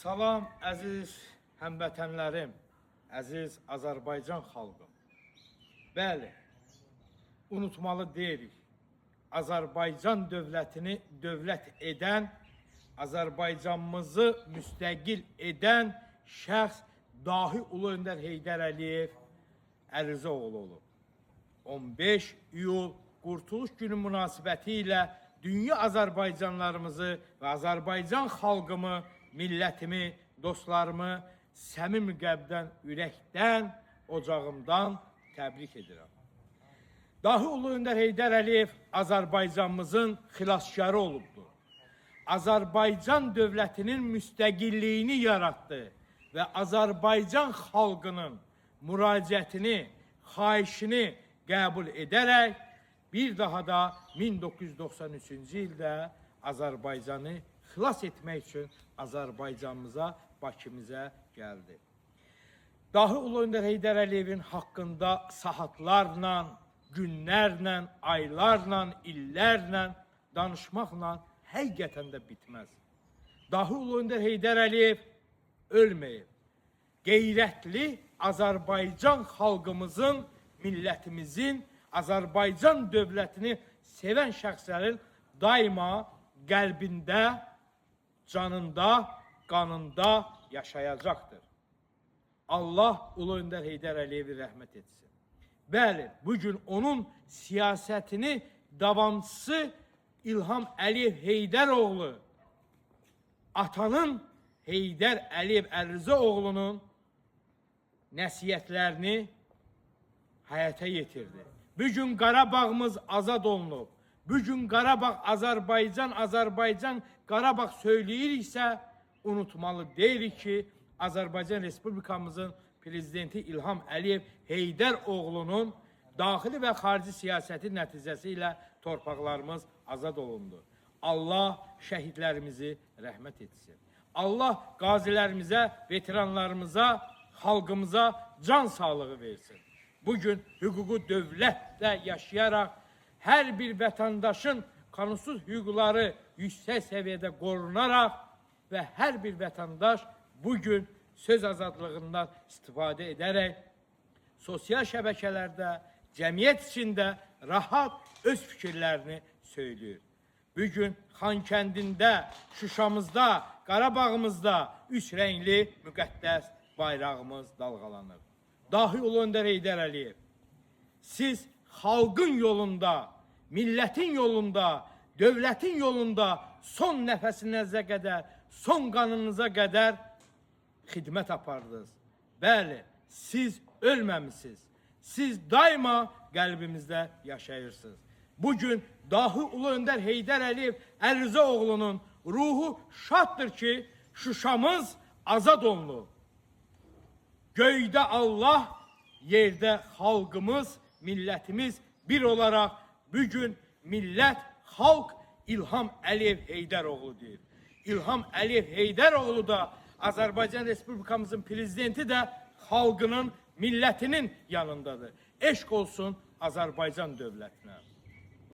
Salam əziz həmvətənlərim, əziz Azərbaycan xalqım. Bəli, unutmalı deyilik. Azərbaycan dövlətini dövlət edən, Azərbaycanımızı müstəqil edən şəxs dahi Ulu Öndər Heydər Əliyev Əlizaoğlu olub. 15 iyul Qurtuluş Günü münasibəti ilə dünya Azərbaycanlarımızı və Azərbaycan xalqımı, millətimi, dostlarımı səmimi qəlbdən, ürəkdən, ocağımdan təbrik edirəm. Dahi Ulu Öndər Heydər Əliyev Azərbaycanımızın xilaskarı olubdur. Azərbaycan dövlətinin müstəqilliyini yaratdı və Azərbaycan xalqının müraciətini, xahişini qəbul edərək bir daha da 1993-cü ildə Azərbaycanı xilas etmək üçün Azərbaycanımıza, Bakımıza gəldi. Dahi Ulu Öndər Heydər Əliyevin haqqında saatlarla, günlərlə, aylarla, illərlə danışmaqla həqiqətən də bitməz. Dahi Ulu Öndər Heydər Əliyev ölməyib. Qeyrətli Azərbaycan xalqımızın, millətimizin, Azərbaycan dövlətini sevən şəxslərin daima qəlbində, canında, qanında yaşayacaqdır. Allah Ulu Öndər Heydər Əliyevi rəhmət etsin. Bəli, bugün onun siyasətini davamçısı İlham Əliyev Heydəroğlu, atanın Heydər Əliyev Əlizaoğlunun nəsiyyətlərini həyata yetirdi. Bugün Qarabağımız azad olunub. Bugün Qarabağ, Azərbaycan, Qarabağ söyləyiriksə, unutmalı deyirik ki, Azərbaycan Respublikamızın prezidenti İlham Əliyev Heydəroğlunun daxili və xarici siyasəti nəticəsi ilə torpaqlarımız azad olundu. Allah şəhidlərimizi rəhmət etsin. Allah qazilərimizə, veteranlarımıza, xalqımıza can sağlığı versin. Bugün hüququ dövlətlə yaşayaraq hər bir vətəndaşın qanunsuz hüquqları yüksək səviyyədə qorunaraq və hər bir vətəndaş bugün söz azadlığından istifadə edərək sosial şəbəkələrdə, cəmiyyət içində rahat öz fikirlərini söylüyor. Bugün Xankəndində, Şuşamızda, Qarabağımızda üç rəngli müqəddəs bayrağımız dalğalanır. Dahi Ulu Öndər Heydər Əliyev, siz xalqın yolunda, millətin yolunda, dövlətin yolunda son nəfəsinizə qədər, son qanınıza qədər xidmət apardınız. Bəli, siz ölməmisiniz. Siz daima qəlbimizdə yaşayırsınız. Bugün Dahi Ulu Öndər Heydər Əliyev Əlizaoğlunun ruhu şaddır ki, Şuşamız azad olunub. Göydə Allah, yerdə xalqımız, millətimiz bir olaraq bugün millət, xalq İlham Əliyev Heydəroğludur. İlham Əliyev Heydəroğlu da Azərbaycan Respublikamızın prezidenti də xalqının, millətinin yanındadır. Eşq olsun Azərbaycan dövlətinə.